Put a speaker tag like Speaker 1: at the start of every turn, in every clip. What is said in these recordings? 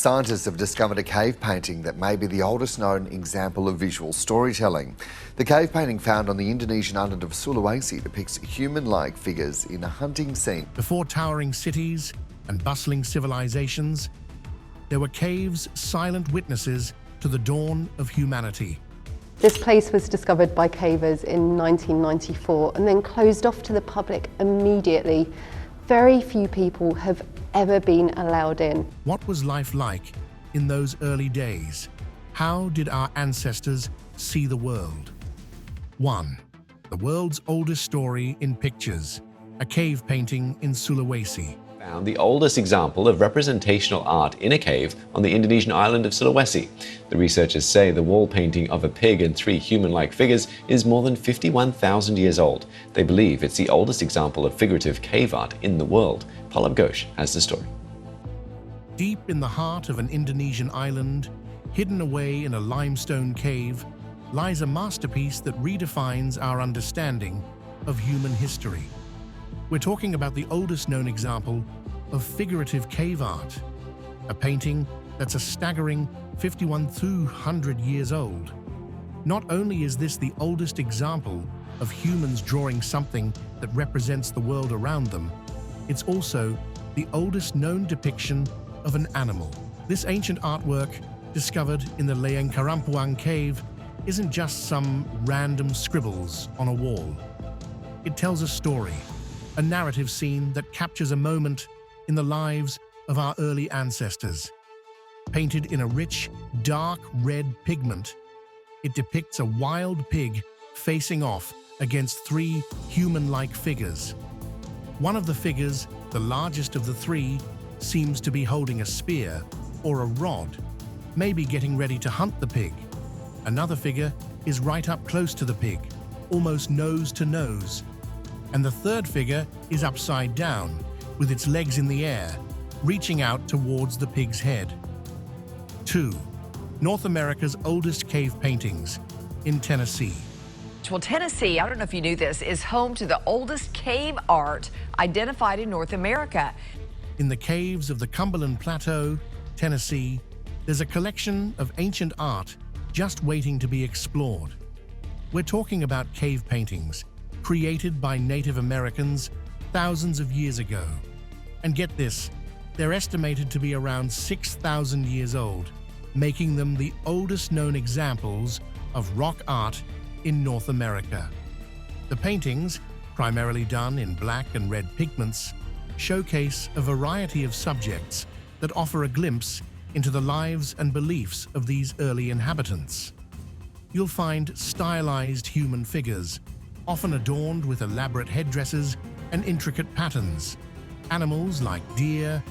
Speaker 1: Scientists have discovered a cave painting that may be the oldest known example of visual storytelling. The cave painting found on the Indonesian island of Sulawesi depicts human-like figures in a hunting scene.
Speaker 2: Before towering cities and bustling civilizations, there were caves, silent witnesses to the dawn of humanity.
Speaker 3: This place was discovered by cavers in 1994 and then closed off to the public immediately. Very few people have ever been allowed in.
Speaker 2: What was life like in those early days? How did our ancestors see the world? 1. The world's oldest story in pictures, a cave painting in Sulawesi.
Speaker 4: Found the oldest example of representational art in a cave on the Indonesian island of Sulawesi. The researchers say the wall painting of a pig and 3 human-like figures is more than 51,000 years old. They believe it's the oldest example of figurative cave art in the world. Pallav Ghosh has the story.
Speaker 2: Deep in the heart of an Indonesian island, hidden away in a limestone cave, lies a masterpiece that redefines our understanding of human history. We're talking about the oldest known example of figurative cave art, a painting that's a staggering 5,200 years old. Not only is this the oldest example of humans drawing something that represents the world around them, it's also the oldest known depiction of an animal. This ancient artwork, discovered in the Karampuang Cave, isn't just some random scribbles on a wall. It tells a story, a narrative scene that captures a moment in the lives of our early ancestors. Painted in a rich, dark red pigment, it depicts a wild pig facing off against 3 human-like figures. One of the figures, the largest of the 3, seems to be holding a spear or a rod, maybe getting ready to hunt the pig. Another figure is right up close to the pig, almost nose to nose. And the third figure is upside down, with its legs in the air, reaching out towards the pig's head. 2. North America's oldest cave paintings in Tennessee.
Speaker 5: Well, Tennessee, I don't know if you knew this, is home to the oldest cave art identified in North America.
Speaker 2: In the caves of the Cumberland Plateau, Tennessee, there's a collection of ancient art just waiting to be explored. We're talking about cave paintings created by Native Americans thousands of years ago. And get this, they're estimated to be around 6,000 years old, making them the oldest known examples of rock art in North America. The paintings, primarily done in black and red pigments, showcase a variety of subjects that offer a glimpse into the lives and beliefs of these early inhabitants. You'll find stylized human figures, often adorned with elaborate headdresses and intricate patterns. Animals like deer,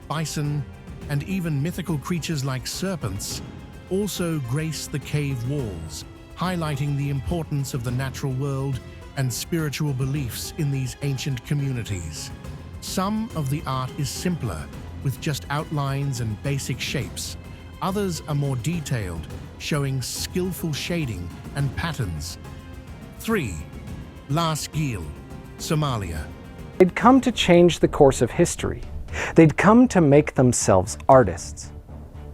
Speaker 2: bison, and even mythical creatures like serpents also grace the cave walls, highlighting the importance of the natural world and spiritual beliefs in these ancient communities. Some of the art is simpler, with just outlines and basic shapes. Others are more detailed, showing skillful shading and patterns. 3. Lasco, Somalia.
Speaker 6: They'd come to change the course of history. They'd come to make themselves artists.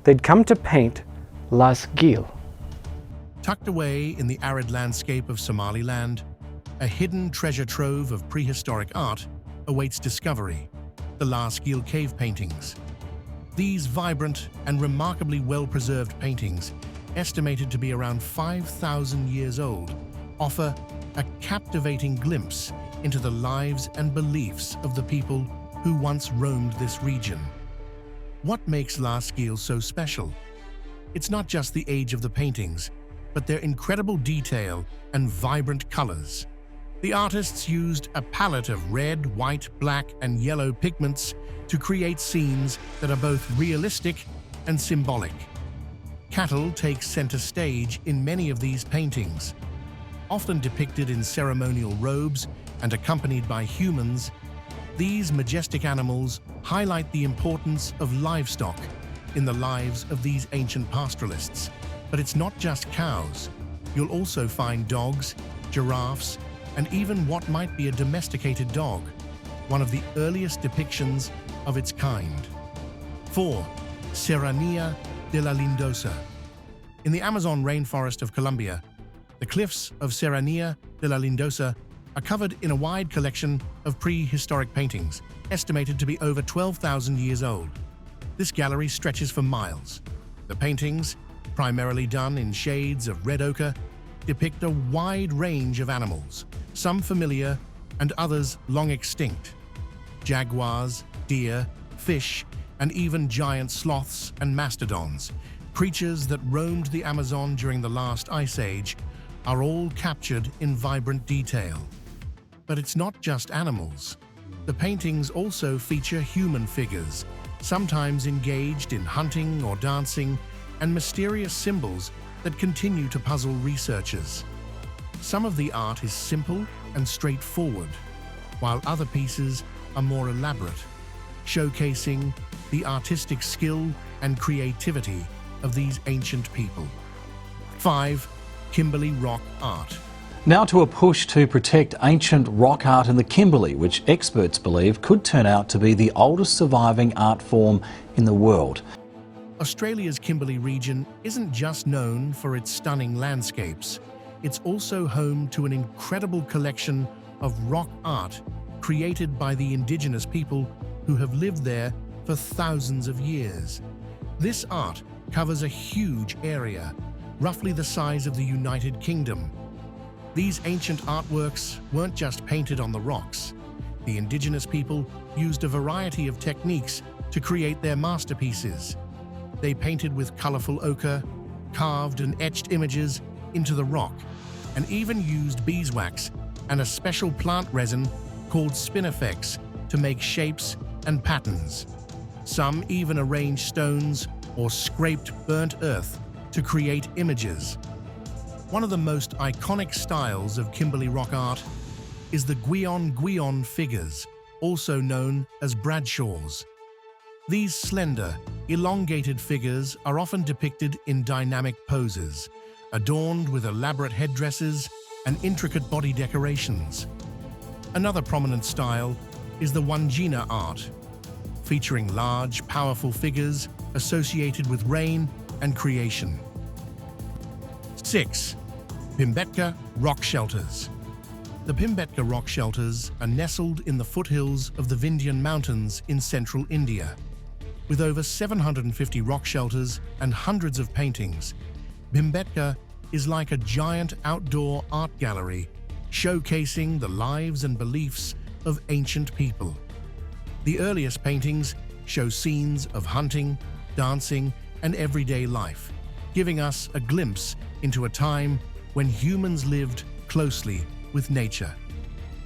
Speaker 6: They'd come to paint Lasco.
Speaker 2: Tucked away in the arid landscape of Somaliland, a hidden treasure trove of prehistoric art awaits discovery, the Lasco Cave paintings. These vibrant and remarkably well-preserved paintings, estimated to be around 5,000 years old, offer a captivating glimpse into the lives and beliefs of the people who once roamed this region. What makes Lasco so special? It's not just the age of the paintings, but their incredible detail and vibrant colors. The artists used a palette of red, white, black, and yellow pigments to create scenes that are both realistic and symbolic. Cattle take center stage in many of these paintings. Often depicted in ceremonial robes and accompanied by humans, these majestic animals highlight the importance of livestock in the lives of these ancient pastoralists. But it's not just cows. You'll also find dogs, giraffes, and even what might be a domesticated dog, one of the earliest depictions of its kind. 4. Serranía de la Linosa. In the Amazon rainforest of Colombia, the cliffs of Serranía de la Linosa are covered in a wide collection of prehistoric paintings, estimated to be over 12,000 years old. This gallery stretches for miles. The paintings, primarily done in shades of red ochre, depict a wide range of animals, some familiar and others long extinct. Jaguars, deer, fish, and even giant sloths and mastodons, creatures that roamed the Amazon during the last ice age, are all captured in vibrant detail. But it's not just animals. The paintings also feature human figures, sometimes engaged in hunting or dancing, and mysterious symbols that continue to puzzle researchers. Some of the art is simple and straightforward, while other pieces are more elaborate, showcasing the artistic skill and creativity of these ancient people. 5. Kimberly Rock Art.
Speaker 7: Now to a push to protect ancient rock art in the Kimberley, which experts believe could turn out to be the oldest surviving art form in the world.
Speaker 2: Australia's Kimberley region isn't just known for its stunning landscapes. It's also home to an incredible collection of rock art created by the indigenous people who have lived there for thousands of years. This art covers a huge area, roughly the size of the United Kingdom. These ancient artworks weren't just painted on the rocks. The indigenous people used a variety of techniques to create their masterpieces. They painted with colorful ochre, carved and etched images into the rock, and even used beeswax and a special plant resin called spinifex to make shapes and patterns. Some even arranged stones or scraped burnt earth to create images. One of the most iconic styles of Kimberly rock art is the guion figures, also known as Bradshaws. These slender, elongated figures are often depicted in dynamic poses, adorned with elaborate headdresses and intricate body decorations. Another prominent style is the Wandjina art, featuring large, powerful figures associated with rain and creation. 6. Bhimbetka Rock Shelters. The Bhimbetka rock shelters are nestled in the foothills of the Vindhyan Mountains in central India. With over 750 rock shelters and hundreds of paintings, Bhimbetka is like a giant outdoor art gallery showcasing the lives and beliefs of ancient people. The earliest paintings show scenes of hunting, dancing, and everyday life, giving us a glimpse into a time when humans lived closely with nature.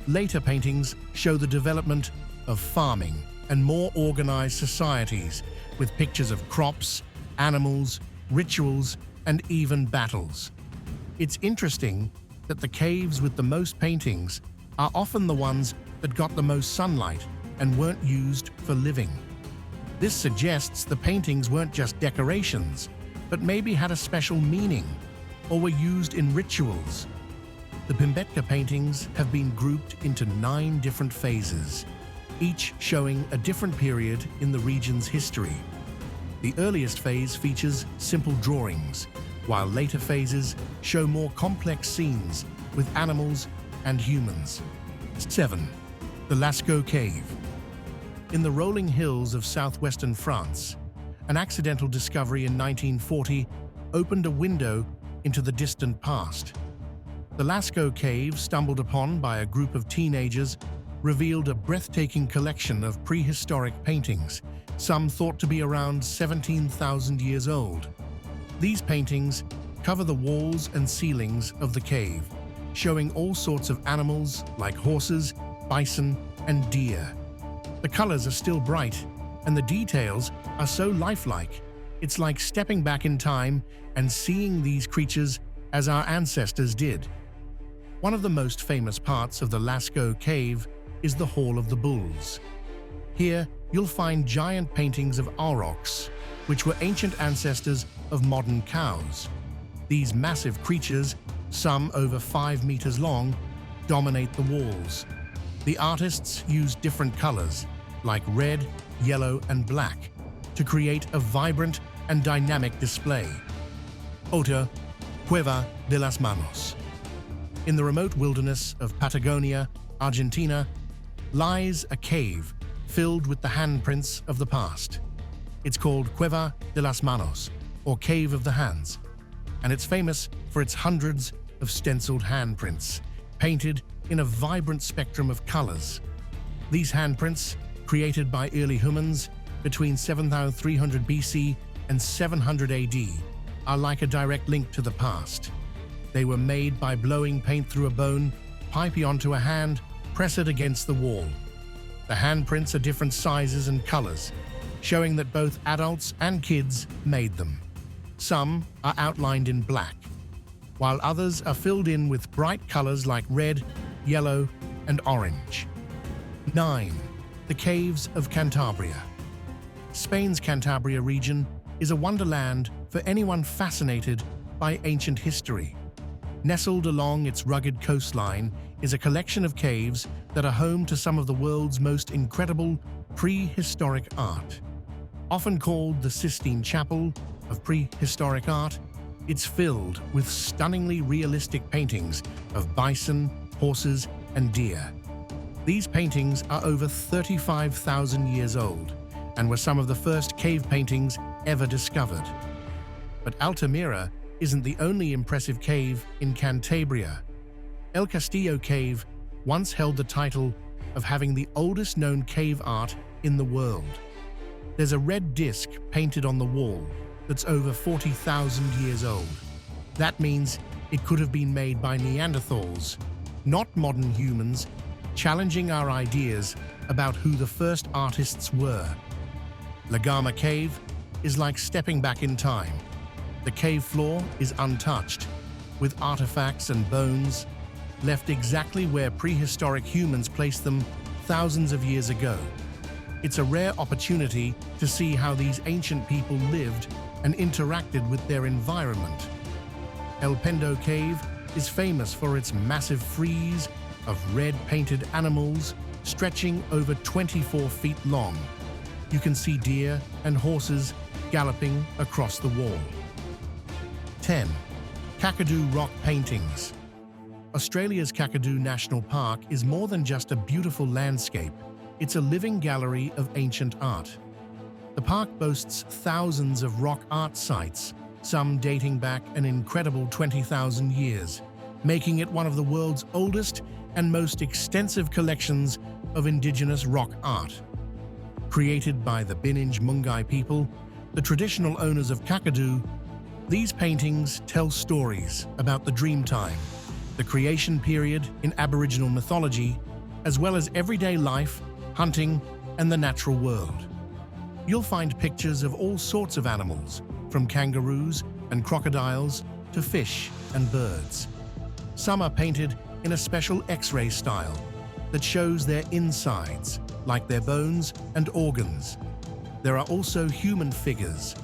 Speaker 2: Later paintings show the development of farming and more organized societies with pictures of crops, animals, rituals, and even battles. It's interesting that the caves with the most paintings are often the ones that got the most sunlight and weren't used for living. This suggests the paintings weren't just decorations, but maybe had a special meaning or were used in rituals. The Bhimbetka paintings have been grouped into 9 different phases, each showing a different period in the region's history. The earliest phase features simple drawings, while later phases show more complex scenes with animals and humans. 7. The Lasco Cave. In the rolling hills of southwestern France, an accidental discovery in 1940 opened a window into the distant past. The Lasco Cave, stumbled upon by a group of teenagers, revealed a breathtaking collection of prehistoric paintings, some thought to be around 17,000 years old. These paintings cover the walls and ceilings of the cave, showing all sorts of animals like horses, bison, and deer. The colors are still bright, and the details are so lifelike. It's like stepping back in time and seeing these creatures as our ancestors did. One of the most famous parts of the Lasco Cave is the Hall of the Bulls. Here, you'll find giant paintings of aurochs, which were ancient ancestors of modern cows. These massive creatures, some over 5 meters long, dominate the walls. The artists used different colors, like red, yellow, and black, to create a vibrant and dynamic display. Otra, Cueva de las Manos. In the remote wilderness of Patagonia, Argentina, lies a cave filled with the handprints of the past. It's called Cueva de las Manos, or Cave of the Hands, and it's famous for its hundreds of stenciled handprints, painted in a vibrant spectrum of colors. These handprints, created by early humans between 7300 BC and 700 AD, are like a direct link to the past. They were made by blowing paint through a bone, pipe it onto a hand, press it against the wall. The handprints are different sizes and colors, showing that both adults and kids made them. Some are outlined in black, while others are filled in with bright colors like red, yellow, and orange. 9. The Caves of Cantabria. Spain's Cantabria region is a wonderland for anyone fascinated by ancient history. Nestled along its rugged coastline is a collection of caves that are home to some of the world's most incredible prehistoric art. Often called the Sistine Chapel of prehistoric art, it's filled with stunningly realistic paintings of bison, horses, and deer. These paintings are over 35,000 years old and were some of the first cave paintings ever discovered. But Altamira isn't the only impressive cave in Cantabria. El Castillo Cave once held the title of having the oldest known cave art in the world. There's a red disc painted on the wall that's over 40,000 years old. That means it could have been made by Neanderthals, not modern humans, challenging our ideas about who the first artists were. Lagama Cave is like stepping back in time. The cave floor is untouched, with artifacts and bones left exactly where prehistoric humans placed them thousands of years ago. It's a rare opportunity to see how these ancient people lived and interacted with their environment. El Pendo Cave is famous for its massive frieze of red painted animals stretching over 24 feet long. You can see deer and horses galloping across the wall. 10. Kakadu Rock Paintings. Australia's Kakadu National Park is more than just a beautiful landscape. It's a living gallery of ancient art. The park boasts thousands of rock art sites, some dating back an incredible 20,000 years, making it one of the world's oldest and most extensive collections of indigenous rock art. Created by the Bininj Mungai people, the traditional owners of Kakadu, these paintings tell stories about the Dreamtime, the creation period in Aboriginal mythology, as well as everyday life, hunting, and the natural world. You'll find pictures of all sorts of animals, from kangaroos and crocodiles to fish and birds. Some are painted in a special X-ray style that shows their insides, like their bones and organs. There are also human figures,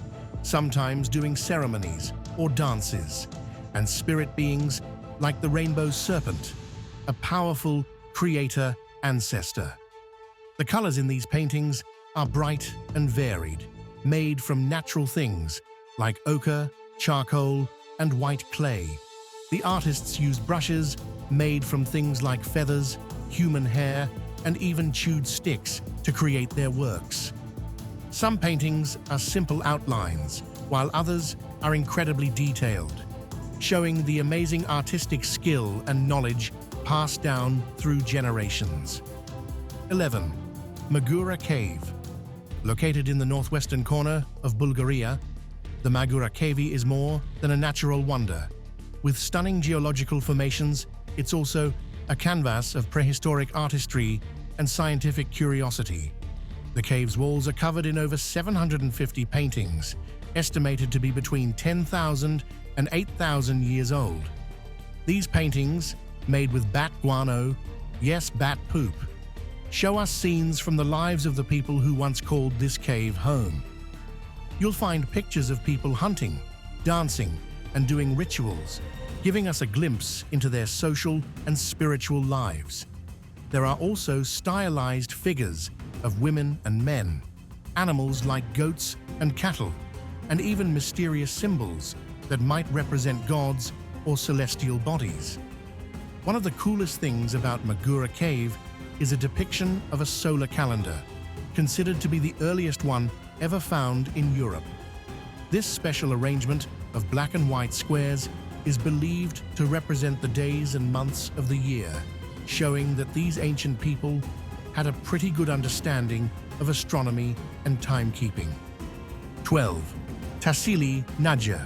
Speaker 2: sometimes doing ceremonies or dances, and spirit beings like the rainbow serpent, a powerful creator ancestor. The colors in these paintings are bright and varied, made from natural things like ochre, charcoal, and white clay. The artists use brushes made from things like feathers, human hair, and even chewed sticks to create their works. Some paintings are simple outlines, while others are incredibly detailed, showing the amazing artistic skill and knowledge passed down through generations. 11. Mura Cave. Located in the northwestern corner of Bulgaria, the Mura Cave is more than a natural wonder. With stunning geological formations, it's also a canvas of prehistoric artistry and scientific curiosity. The cave's walls are covered in over 750 paintings, estimated to be between 10,000 and 8,000 years old. These paintings, made with bat guano, yes, bat poop, show us scenes from the lives of the people who once called this cave home. You'll find pictures of people hunting, dancing, and doing rituals, giving us a glimpse into their social and spiritual lives. There are also stylized figures of women and men, animals like goats and cattle, and even mysterious symbols that might represent gods or celestial bodies. One of the coolest things about Mura Cave is a depiction of a solar calendar, considered to be the earliest one ever found in Europe. This special arrangement of black and white squares is believed to represent the days and months of the year, showing that these ancient people had a pretty good understanding of astronomy and timekeeping. 12. Tassili Najer.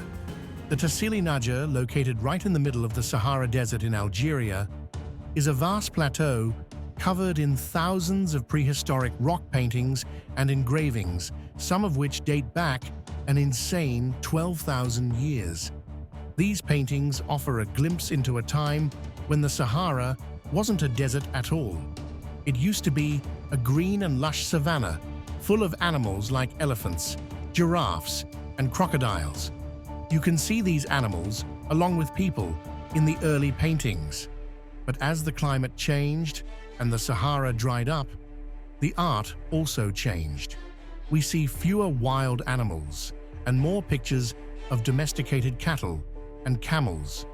Speaker 2: The Tassili Najer, located right in the middle of the Sahara Desert in Algeria, is a vast plateau covered in thousands of prehistoric rock paintings and engravings, some of which date back an insane 12,000 years. These paintings offer a glimpse into a time when the Sahara wasn't a desert at all. It used to be a green and lush savanna full of animals like elephants, giraffes, and crocodiles. You can see these animals, along with people, in the early paintings. But as the climate changed and the Sahara dried up, the art also changed. We see fewer wild animals and more pictures of domesticated cattle and camels,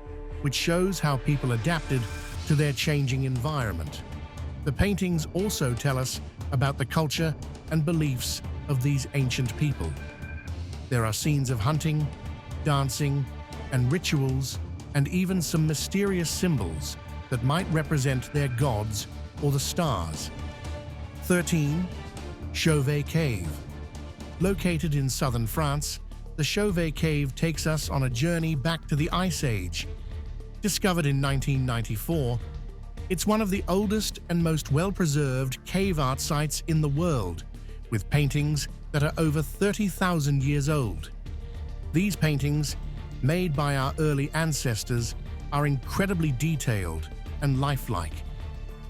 Speaker 2: which shows how people adapted to their changing environment. The paintings also tell us about the culture and beliefs of these ancient people. There are scenes of hunting, dancing, and rituals, and even some mysterious symbols that might represent their gods or the stars. 13. Chave Cave. Located in southern France, the Chave Cave takes us on a journey back to the Ice Age. Discovered in 1994, it's one of the oldest and most well-preserved cave art sites in the world, with paintings that are over 30,000 years old. These paintings, made by our early ancestors, are incredibly detailed and lifelike.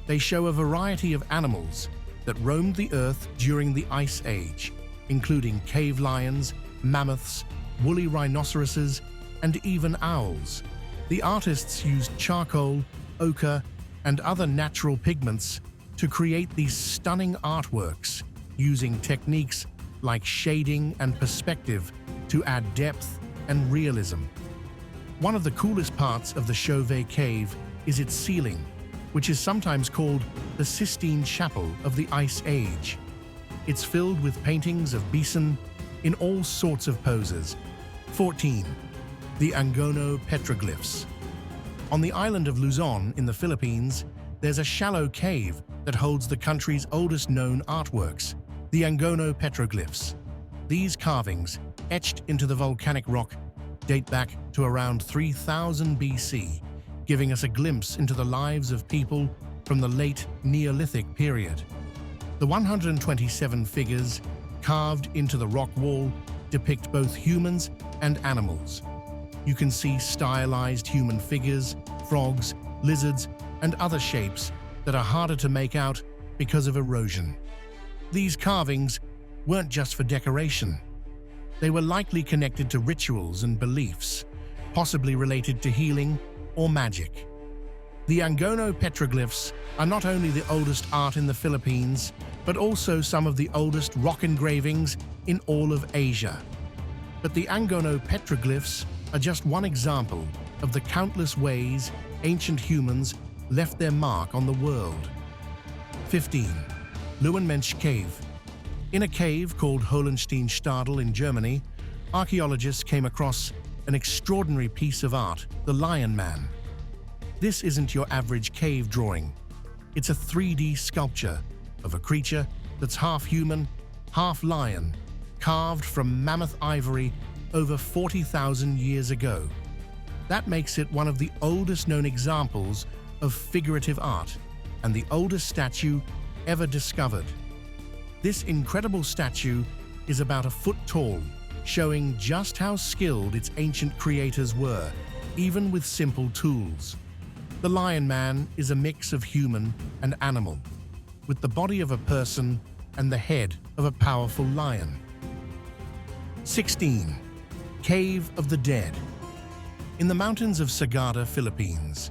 Speaker 2: They show a variety of animals that roamed the earth during the Ice Age, including cave lions, mammoths, woolly rhinoceroses, and even owls. The artists used charcoal, ochre, and other natural pigments to create these stunning artworks, using techniques like shading and perspective to add depth and realism. One of the coolest parts of the Chave Cave is its ceiling, which is sometimes called the Sistine Chapel of the Ice Age. It's filled with paintings of bison in all sorts of poses. 14. The Anguno Petroglyphs. On the island of Luzon in the Philippines, there's a shallow cave that holds the country's oldest known artworks, the Anguno Petroglyphs. These carvings, etched into the volcanic rock, date back to around 3000 BC, giving us a glimpse into the lives of people from the late Neolithic period. The 127 figures carved into the rock wall depict both humans and animals. You can see stylized human figures, frogs, lizards, and other shapes that are harder to make out because of erosion. These carvings weren't just for decoration. They were likely connected to rituals and beliefs, possibly related to healing or magic. The Anguno Petroglyphs are not only the oldest art in the Philippines, but also some of the oldest rock engravings in all of Asia. But the Anguno Petroglyphs are just one example of the countless ways ancient humans left their mark on the world. 15. Mura Cave. In a cave called Hohensteinstadel in Germany, archaeologists came across an extraordinary piece of art, the Lion Man. This isn't your average cave drawing. It's a 3D sculpture of a creature that's half human, half lion, carved from mammoth ivory over 40,000 years ago. That makes it one of the oldest known examples of figurative art and the oldest statue ever discovered. This incredible statue is about a foot tall, showing just how skilled its ancient creators were, even with simple tools. The Lion Man is a mix of human and animal, with the body of a person and the head of a powerful lion. 16. Cave of the Dead. In the mountains of Sagada, Philippines,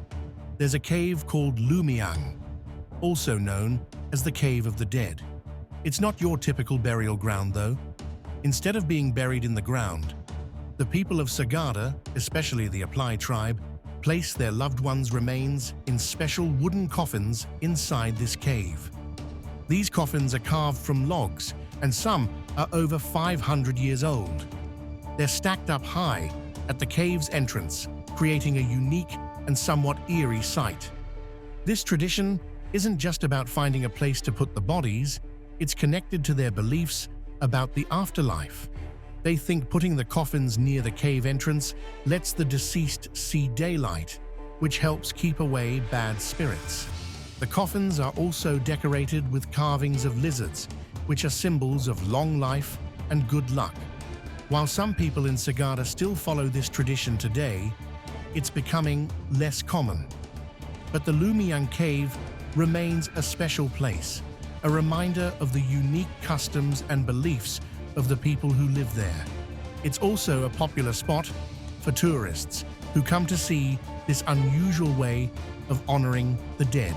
Speaker 2: there's a cave called Lumiang, also known as the Cave of the Dead. It's not your typical burial ground, though. Instead of being buried in the ground, the people of Sagada, especially the Apply tribe, place their loved ones' remains in special wooden coffins inside this cave. These coffins are carved from logs, and some are over 500 years old. They're stacked up high at the cave's entrance, creating a unique and somewhat eerie sight. This tradition isn't just about finding a place to put the bodies, it's connected to their beliefs about the afterlife. They think putting the coffins near the cave entrance lets the deceased see daylight, which helps keep away bad spirits. The coffins are also decorated with carvings of lizards, which are symbols of long life and good luck. While some people in Sagada still follow this tradition today, it's becoming less common. But the Lumiang Cave remains a special place, a reminder of the unique customs and beliefs of the people who live there. It's also a popular spot for tourists who come to see this unusual way of honoring the dead.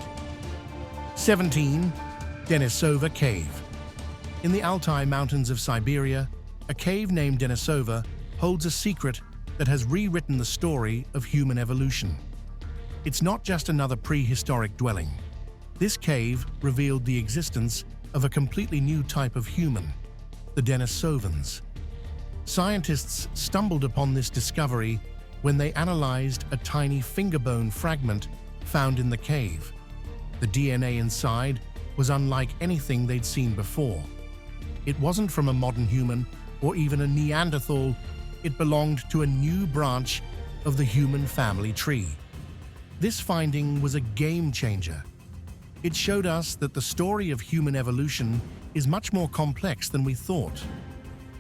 Speaker 2: 17. Denisova Cave. In the Altai Mountains of Siberia, a cave named Denisova holds a secret that has rewritten the story of human evolution. It's not just another prehistoric dwelling. This cave revealed the existence of a completely new type of human, the Denisovans. Scientists stumbled upon this discovery when they analyzed a tiny finger bone fragment found in the cave. The DNA inside was unlike anything they'd seen before. It wasn't from a modern human or even a Neanderthal. It belonged to a new branch of the human family tree. This finding was a game changer. It showed us that the story of human evolution is much more complex than we thought.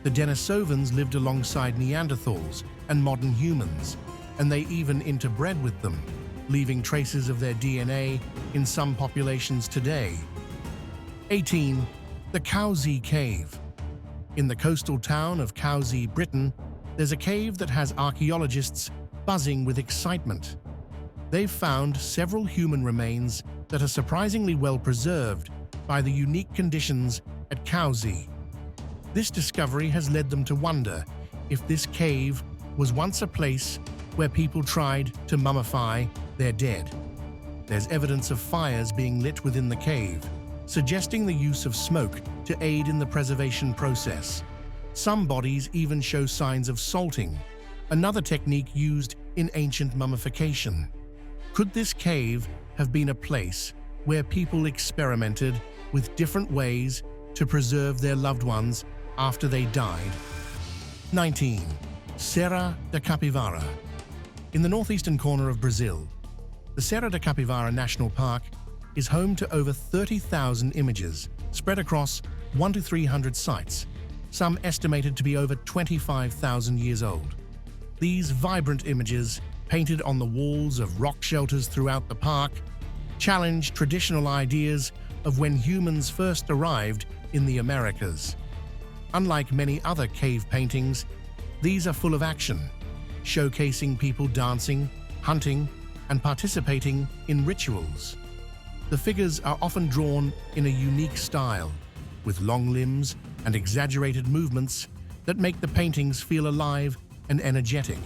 Speaker 2: The Denisovans lived alongside Neanderthals and modern humans, and they even interbred with them, leaving traces of their DNA in some populations today. 18. The Cowy Cave. In the coastal town of Cowy, Britain, there's a cave that has archaeologists buzzing with excitement. They've found several human remains that are surprisingly well preserved by the unique conditions at Cowy. This discovery has led them to wonder if this cave was once a place where people tried to mummify their dead. There's evidence of fires being lit within the cave, suggesting the use of smoke to aid in the preservation process. Some bodies even show signs of salting, another technique used in ancient mummification. Could this cave have been a place where people experimented with different ways to preserve their loved ones after they died? 19. Serra da Capivara. In the northeastern corner of Brazil, the Serra da Capivara National Park is home to over 30,000 images spread across 100 to 300 sites, some estimated to be over 25,000 years old. These vibrant images, painted on the walls of rock shelters throughout the park, challenge traditional ideas of when humans first arrived in the Americas. Unlike many other cave paintings, these are full of action, showcasing people dancing, hunting, and participating in rituals. The figures are often drawn in a unique style, with long limbs and exaggerated movements that make the paintings feel alive and energetic.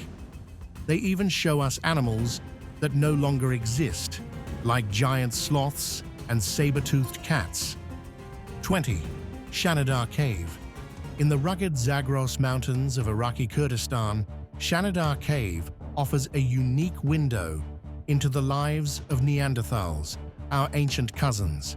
Speaker 2: They even show us animals that no longer exist, like giant sloths and saber-toothed cats. 20. Shanidar Cave. In the rugged Zagros Mountains of Iraqi Kurdistan, Shanidar Cave offers a unique window into the lives of Neanderthals, our ancient cousins.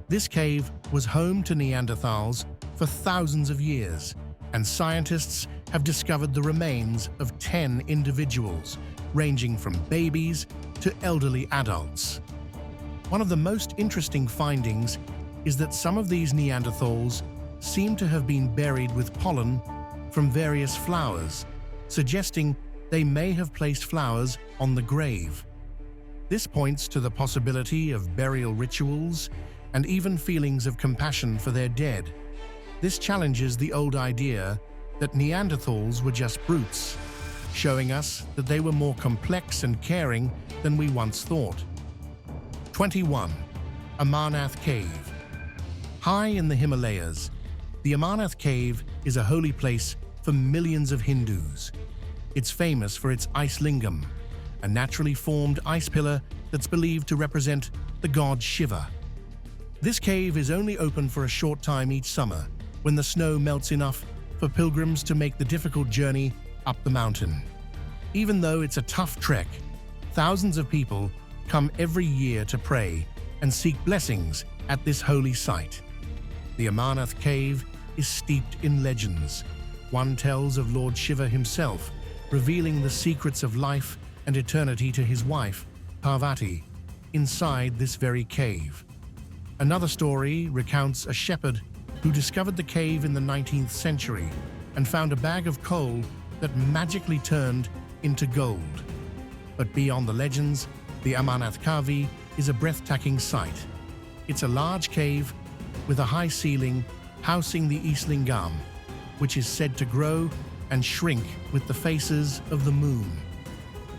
Speaker 2: This cave was home to Neanderthals for thousands of years, and scientists have discovered the remains of 10 individuals, ranging from babies to elderly adults. One of the most interesting findings is that some of these Neanderthals seem to have been buried with pollen from various flowers, suggesting they may have placed flowers on the grave. This points to the possibility of burial rituals and even feelings of compassion for their dead. This challenges the old idea that Neanderthals were just brutes, showing us that they were more complex and caring than we once thought. 21. Amarnath Cave. High in the Himalayas, the Amarnath Cave is a holy place for millions of Hindus. It's famous for its ice lingam, a naturally formed ice pillar that's believed to represent the god Shiva. This cave is only open for a short time each summer, when the snow melts enough for pilgrims to make the difficult journey up the mountain. Even though it's a tough trek, thousands of people come every year to pray and seek blessings at this holy site. The Amarnath Cave is steeped in legends. One tells of Lord Shiva himself, revealing the secrets of life and eternity to his wife, Parvati, inside this very cave. Another story recounts a shepherd who discovered the cave in the 19th century and found a bag of coal that magically turned into gold. But beyond the legends, the Amarnath Cave is a breathtaking sight. It's a large cave with a high ceiling housing the East Lingam, which is said to grow and shrink with the phases of the moon.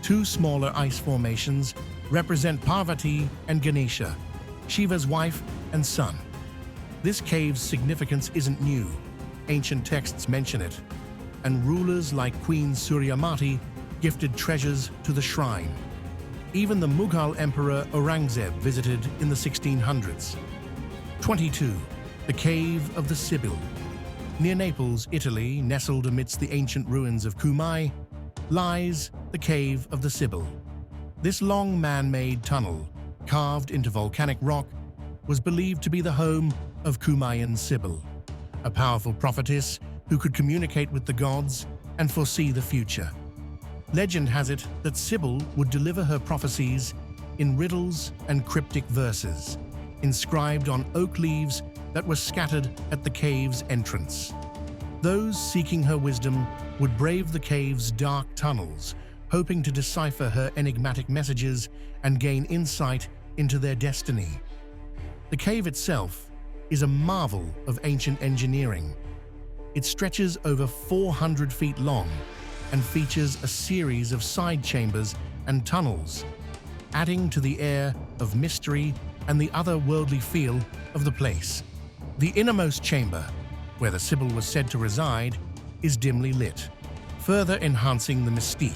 Speaker 2: Two smaller ice formations represent Parvati and Ganesha, Shiva's wife and son. This cave's significance isn't new. Ancient texts mention it, and rulers like Queen Suryamati gifted treasures to the shrine. Even the Mughal Emperor Aurangzeb visited in the 1600s. 22. The Cave of the Cibil. Near Naples, Italy, nestled amidst the ancient ruins of Cumae, lies the Cave of the Cibil. This long man-made tunnel, carved into volcanic rock, was believed to be the home of Cumaean Cibil, a powerful prophetess who could communicate with the gods and foresee the future. Legend has it that Cibil would deliver her prophecies in riddles and cryptic verses, inscribed on oak leaves that were scattered at the cave's entrance. Those seeking her wisdom would brave the cave's dark tunnels, hoping to decipher her enigmatic messages and gain insight into their destiny. The cave itself is a marvel of ancient engineering. It stretches over 400 feet long and features a series of side chambers and tunnels, adding to the air of mystery and the otherworldly feel of the place. The innermost chamber, where the Cibil was said to reside, is dimly lit, further enhancing the mystique.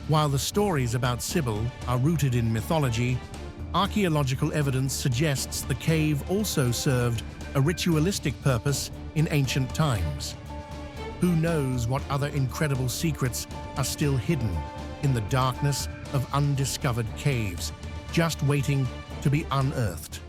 Speaker 2: While the stories about Cibil are rooted in mythology, archaeological evidence suggests the cave also served a ritualistic purpose in ancient times. Who knows what other incredible secrets are still hidden in the darkness of undiscovered caves, just waiting to be unearthed.